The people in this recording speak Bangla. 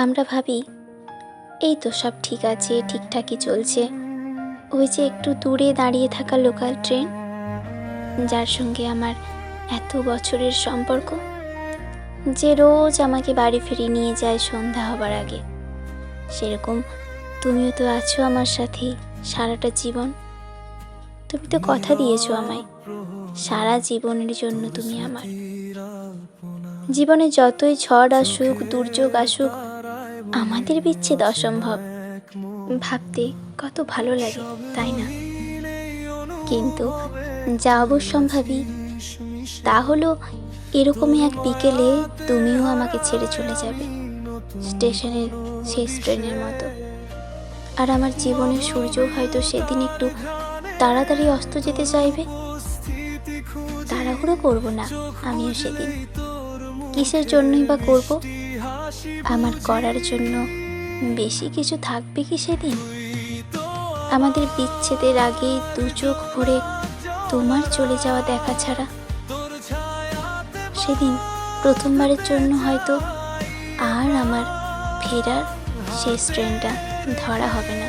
আমরা ভাবি এই তো সব ঠিক আছে, ঠিকঠাকই চলছে। ওই যে একটু দূরে দাঁড়িয়ে থাকা লোকাল ট্রেন, যার সঙ্গে আমার এত বছরের সম্পর্ক, যে রোজ আমাকে বাড়ি ফিরিয়ে নিয়ে যায় সন্ধ্যা হবার আগে, সেরকম তুমিও তো আছো আমার সাথে সারাটা জীবন। তুমি তো কথা দিয়েছো আমায়, সারা জীবনের জন্য তুমি আমার। জীবনে যতই ঝড় আসুক, দুর্যোগ আসুক, আমাদের বিচ্ছেদ অসম্ভব। ভাবতে কত ভালো লাগে, তাই না? কিন্তু যা অবশ্যম্ভাবী তা হলো, এরকমই এক বিকেলে তুমিও আমাকে ছেড়ে চলে যাবে, স্টেশনের শেষ ট্রেনের মতো। আর আমার জীবনের সূর্য হয়তো সেদিন একটু তাড়াতাড়ি অস্ত যেতে চাইবে। তাড়াহুড়ো করবো না আমিও সেদিন। কিসের জন্যই বা করব? আমার করার জন্য বেশি কিছু থাকবে কি সেদিন? আমাদের বিচ্ছেদের আগে দু চোখ ভরে তোমার চলে যাওয়া দেখা ছাড়া সেদিন প্রথমবারের জন্য হয়তো আর আমার ফেরার শেষ ট্রেনটা ধরা হবে না।